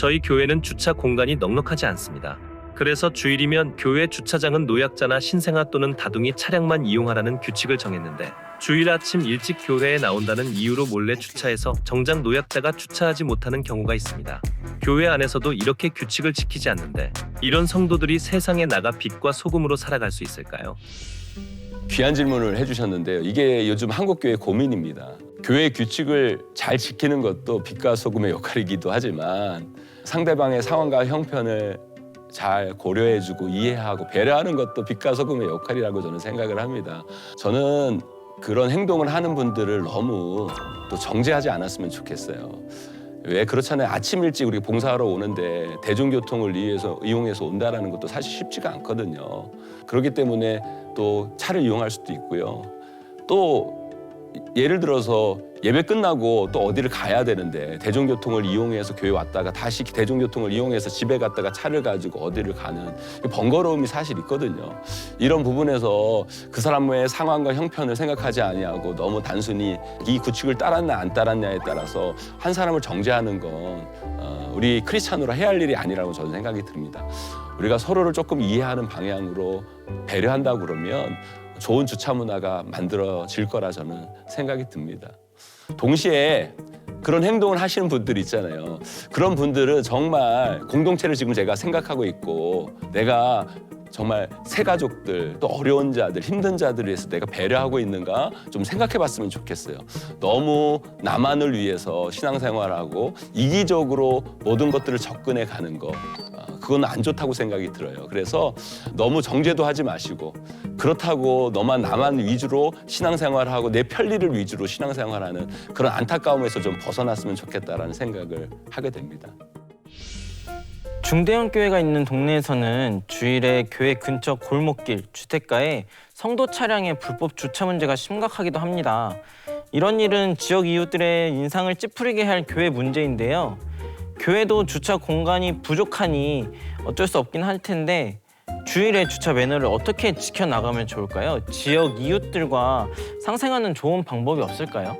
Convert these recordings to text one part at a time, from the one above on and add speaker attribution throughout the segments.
Speaker 1: 저희 교회는 주차 공간이 넉넉하지 않습니다. 그래서 주일이면 교회 주차장은 노약자나 신생아 또는 다둥이 차량만 이용하라는 규칙을 정했는데 주일 아침 일찍 교회에 나온다는 이유로 몰래 주차해서 정작 노약자가 주차하지 못하는 경우가 있습니다. 교회 안에서도 이렇게 규칙을 지키지 않는데 이런 성도들이 세상에 나가 빛과 소금으로 살아갈 수 있을까요?
Speaker 2: 귀한 질문을 해주셨는데요. 이게 요즘 한국교회 고민입니다. 교회 규칙을 잘 지키는 것도 빛과 소금의 역할이기도 하지만 상대방의 상황과 형편을 잘 고려해주고 이해하고 배려하는 것도 빛과 소금의 역할이라고 저는 생각을 합니다. 저는 그런 행동을 하는 분들을 너무 또 정죄하지 않았으면 좋겠어요. 왜 그렇잖아요. 아침 일찍 우리 봉사하러 오는데 대중교통을 이용해서 온다라는 것도 사실 쉽지가 않거든요. 그렇기 때문에 또 차를 이용할 수도 있고요. 또 예를 들어서 예배 끝나고 또 어디를 가야 되는데 대중교통을 이용해서 교회 왔다가 다시 대중교통을 이용해서 집에 갔다가 차를 가지고 어디를 가는 번거로움이 사실 있거든요. 이런 부분에서 그 사람의 상황과 형편을 생각하지 아니하고 너무 단순히 이 규칙을 따랐냐 안 따랐냐에 따라서 한 사람을 정죄하는 건 우리 크리스찬으로 해야 할 일이 아니라고 저는 생각이 듭니다. 우리가 서로를 조금 이해하는 방향으로 배려한다고 그러면 좋은 주차 문화가 만들어질 거라 저는 생각이 듭니다. 동시에 그런 행동을 하시는 분들 있잖아요. 그런 분들은 정말 공동체를 지금 제가 생각하고 있고 내가 정말 새 가족들 또 어려운 자들 힘든 자들을 위해서 내가 배려하고 있는가 좀 생각해 봤으면 좋겠어요. 너무 나만을 위해서 신앙생활하고 이기적으로 모든 것들을 접근해 가는 거 그건 안 좋다고 생각이 들어요. 그래서 너무 정죄도 하지 마시고 그렇다고 너만 나만 위주로 신앙생활하고 내 편리를 위주로 신앙생활하는 그런 안타까움에서 좀 벗어났으면 좋겠다라는 생각을 하게 됩니다.
Speaker 3: 중대형 교회가 있는 동네에서는 주일에 교회 근처 골목길, 주택가에 성도 차량의 불법 주차 문제가 심각하기도 합니다. 이런 일은 지역 이웃들의 인상을 찌푸리게 할 교회 문제인데요. 교회도 주차 공간이 부족하니 어쩔 수 없긴 할 텐데 주일에 주차 매너를 어떻게 지켜나가면 좋을까요? 지역 이웃들과 상생하는 좋은 방법이 없을까요?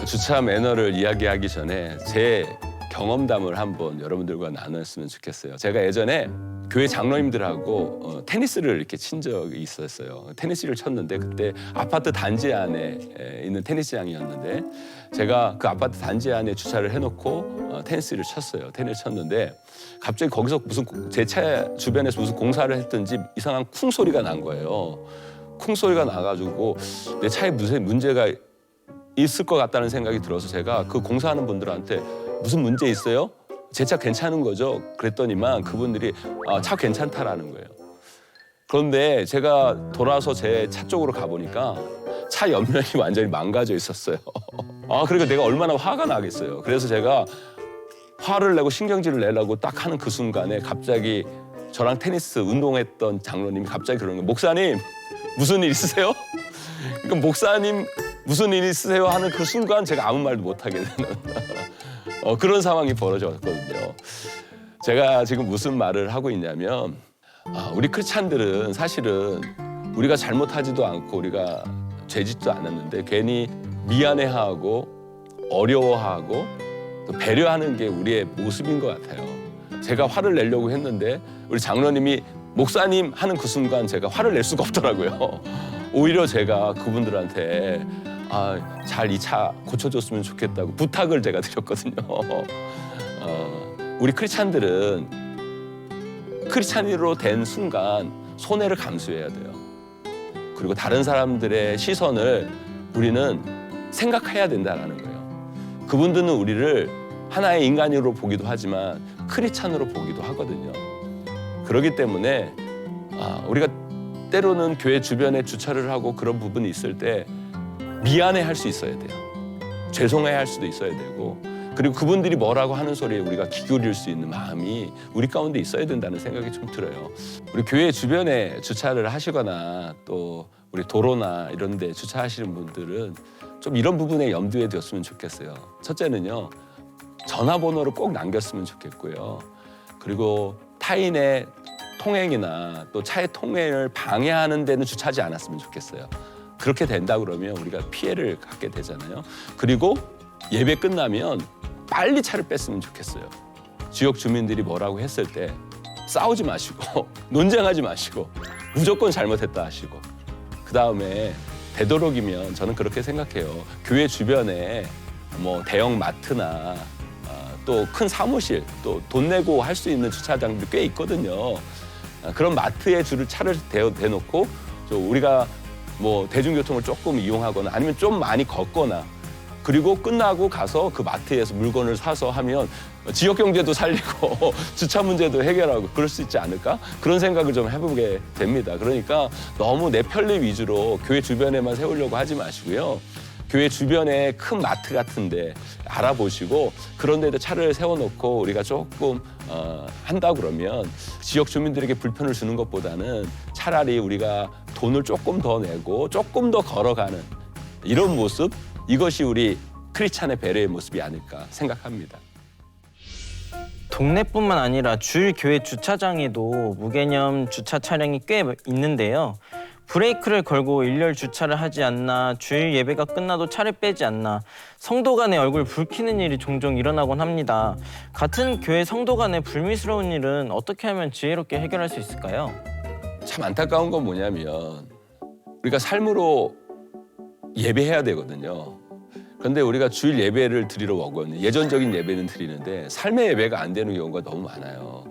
Speaker 2: 주차 매너를 이야기하기 전에 제 경험담을 한번 여러분들과 나눴으면 좋겠어요. 제가 예전에 교회 장로님들하고 테니스를 이렇게 친 적이 있었어요. 테니스를 쳤는데 그때 아파트 단지 안에 있는 테니스장이었는데 제가 그 아파트 단지 안에 주차를 해놓고 테니스를 쳤어요. 테니스 쳤는데 갑자기 거기서 무슨 제 차 주변에서 무슨 공사를 했든지 이상한 쿵 소리가 난 거예요. 쿵 소리가 나가지고 내 차에 무슨 문제가 있을 것 같다는 생각이 들어서 제가 그 공사하는 분들한테 무슨 문제 있어요? 제 차 괜찮은 거죠? 그랬더니만 그분들이 차 괜찮다라는 거예요. 그런데 제가 돌아서 제 차 쪽으로 가보니까 차 옆면이 완전히 망가져 있었어요. 그러니까 내가 얼마나 화가 나겠어요. 그래서 제가 화를 내고 신경질을 내려고 딱 하는 그 순간에 갑자기 저랑 테니스 운동했던 장로님이 갑자기 그러는 거예요. 목사님 무슨 일 있으세요? 그러니까 목사님 무슨 일 있으세요? 하는 그 순간 제가 아무 말도 못 하게 되는 그런 상황이 벌어졌거든요. 제가 지금 무슨 말을 하고 있냐면 우리 크리스찬들은 사실은 우리가 잘못하지도 않고 우리가 죄짓도 않았는데 괜히 미안해하고 어려워하고 또 배려하는 게 우리의 모습인 것 같아요. 제가 화를 내려고 했는데 우리 장로님이 목사님 하는 그 순간 제가 화를 낼 수가 없더라고요. 오히려 제가 그분들한테 잘 이 차 고쳐줬으면 좋겠다고 부탁을 제가 드렸거든요. 우리 크리스찬들은 크리스찬으로 된 순간 손해를 감수해야 돼요. 그리고 다른 사람들의 시선을 우리는 생각해야 된다는 거예요. 그분들은 우리를 하나의 인간으로 보기도 하지만 크리스찬으로 보기도 하거든요. 그렇기 때문에 우리가 때로는 교회 주변에 주차를 하고 그런 부분이 있을 때 미안해할 수 있어야 돼요. 죄송해할 수도 있어야 되고 그리고 그분들이 뭐라고 하는 소리에 우리가 귀 기울일 수 있는 마음이 우리 가운데 있어야 된다는 생각이 좀 들어요. 우리 교회 주변에 주차를 하시거나 또 우리 도로나 이런 데 주차하시는 분들은 좀 이런 부분에 염두에 뒀으면 좋겠어요. 첫째는요. 전화번호를 꼭 남겼으면 좋겠고요. 그리고 타인의 통행이나 또 차의 통행을 방해하는 데는 주차하지 않았으면 좋겠어요. 그렇게 된다 그러면 우리가 피해를 갖게 되잖아요. 그리고 예배 끝나면 빨리 차를 뺐으면 좋겠어요. 지역 주민들이 뭐라고 했을 때 싸우지 마시고 논쟁하지 마시고 무조건 잘못했다 하시고 그다음에 되도록이면 저는 그렇게 생각해요. 교회 주변에 뭐 대형 마트나 또 큰 사무실 또 돈 내고 할 수 있는 주차장도 꽤 있거든요. 그런 마트에 차를 대놓고 우리가 뭐 대중교통을 조금 이용하거나 아니면 좀 많이 걷거나 그리고 끝나고 가서 그 마트에서 물건을 사서 하면 지역 경제도 살리고 주차 문제도 해결하고 그럴 수 있지 않을까? 그런 생각을 좀 해보게 됩니다. 그러니까 너무 내 편리 위주로 교회 주변에만 세우려고 하지 마시고요. 교회 주변에 큰 마트 같은데 알아보시고 그런 데도 차를 세워놓고 우리가 조금 한다 그러면 지역 주민들에게 불편을 주는 것보다는 차라리 우리가 돈을 조금 더 내고 조금 더 걸어가는 이런 모습, 이것이 우리 크리스찬의 배려의 모습이 아닐까 생각합니다.
Speaker 3: 동네뿐만 아니라 주일 교회 주차장에도 무개념 주차 차량이 꽤 있는데요. 브레이크를 걸고 일렬 주차를 하지 않나, 주일 예배가 끝나도 차를 빼지 않나, 성도 간의 얼굴 붉히는 일이 종종 일어나곤 합니다. 같은 교회 성도 간의 불미스러운 일은 어떻게 하면 지혜롭게 해결할 수 있을까요?
Speaker 2: 참 안타까운 건 뭐냐면 우리가 삶으로 예배해야 되거든요. 그런데 우리가 주일 예배를 드리러 오거든요. 예전적인 예배는 드리는데 삶의 예배가 안 되는 경우가 너무 많아요.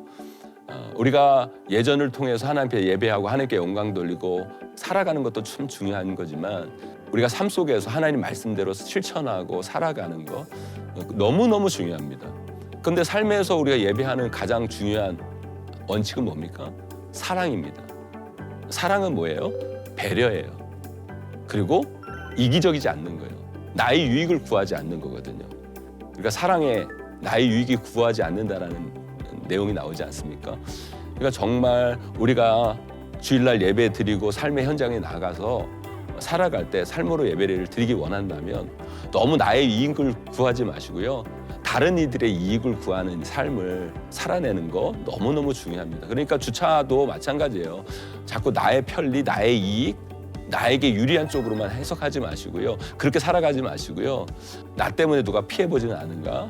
Speaker 2: 우리가 예전을 통해서 하나님께 예배하고 하나님께 영광 돌리고 살아가는 것도 참 중요한 거지만 우리가 삶 속에서 하나님 말씀대로 실천하고 살아가는 거 너무너무 중요합니다. 그런데 삶에서 우리가 예배하는 가장 중요한 원칙은 뭡니까? 사랑입니다. 사랑은 뭐예요? 배려예요. 그리고 이기적이지 않는 거예요. 나의 유익을 구하지 않는 거거든요. 그러니까 사랑에 나의 유익이 구하지 않는다라는 내용이 나오지 않습니까? 그러니까 정말 우리가 주일날 예배 드리고 삶의 현장에 나가서 살아갈 때 삶으로 예배를 드리기 원한다면 너무 나의 이익을 구하지 마시고요. 다른 이들의 이익을 구하는 삶을 살아내는 거 너무너무 중요합니다. 그러니까 주차도 마찬가지예요. 자꾸 나의 편리, 나의 이익, 나에게 유리한 쪽으로만 해석하지 마시고요. 그렇게 살아가지 마시고요. 나 때문에 누가 피해보지는 않은가?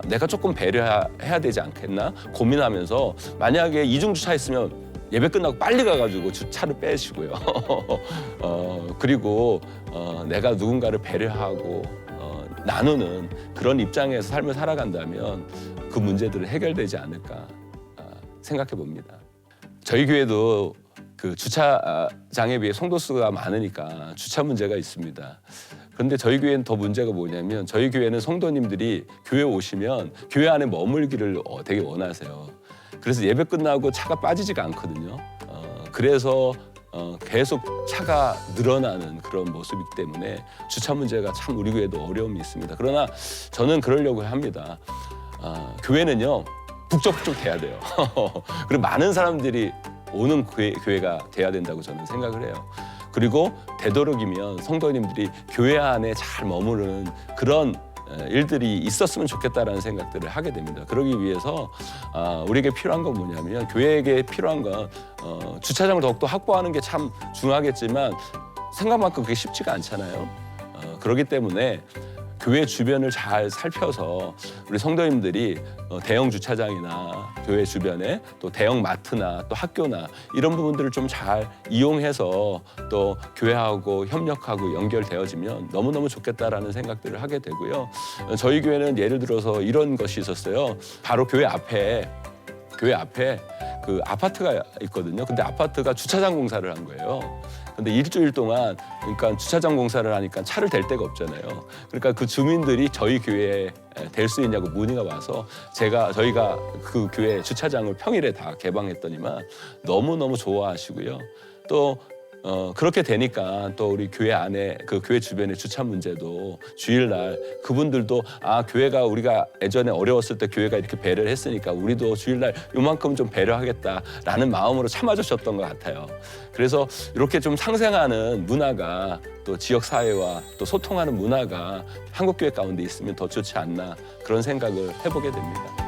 Speaker 2: 내가 조금 배려해야 되지 않겠나? 고민하면서 만약에 이중 주차했으면 예배 끝나고 빨리 가가지고 주차를 빼시고요. 그리고 내가 누군가를 배려하고 나누는 그런 입장에서 삶을 살아간다면 그 문제들은 해결되지 않을까 생각해 봅니다. 저희 교회도 그 주차장에 비해 성도 수가 많으니까 주차 문제가 있습니다. 그런데 저희 교회는 더 문제가 뭐냐면 저희 교회는 성도님들이 교회 오시면 교회 안에 머물기를 되게 원하세요. 그래서 예배 끝나고 차가 빠지지가 않거든요. 그래서 계속 차가 늘어나는 그런 모습이기 때문에 주차 문제가 참 우리 교회도 어려움이 있습니다. 그러나 저는 그러려고 합니다. 교회는요 북적북적 돼야 돼요. 그리고 많은 사람들이 오는 교회가 돼야 된다고 저는 생각을 해요. 그리고 되도록이면 성도님들이 교회 안에 잘 머무르는 그런 일들이 있었으면 좋겠다라는 생각들을 하게 됩니다. 그러기 위해서 우리에게 필요한 건 뭐냐면 교회에게 필요한 건 주차장을 더욱더 확보하는 게 참 중요하겠지만 생각만큼 그게 쉽지가 않잖아요. 그렇기 때문에 교회 주변을 잘 살펴서 우리 성도님들이 대형 주차장이나 교회 주변에 또 대형 마트나 또 학교나 이런 부분들을 좀 잘 이용해서 또 교회하고 협력하고 연결되어지면 너무너무 좋겠다라는 생각들을 하게 되고요. 저희 교회는 예를 들어서 이런 것이 있었어요. 바로 교회 앞에 그 아파트가 있거든요. 근데 아파트가 주차장 공사를 한 거예요. 근데 일주일 동안 그러니까 주차장 공사를 하니까 차를 댈 데가 없잖아요. 그러니까 그 주민들이 저희 교회에 댈 수 있냐고 문의가 와서 저희가 그 교회 주차장을 평일에 다 개방했더니만 너무너무 좋아하시고요. 또 그렇게 되니까 또 우리 교회 안에 그 교회 주변의 주차 문제도 주일날 그분들도 교회가 우리가 예전에 어려웠을 때 교회가 이렇게 배려를 했으니까 우리도 주일날 요만큼 좀 배려하겠다라는 마음으로 참아주셨던 것 같아요. 그래서 이렇게 좀 상생하는 문화가 또 지역 사회와 또 소통하는 문화가 한국 교회 가운데 있으면 더 좋지 않나 그런 생각을 해보게 됩니다.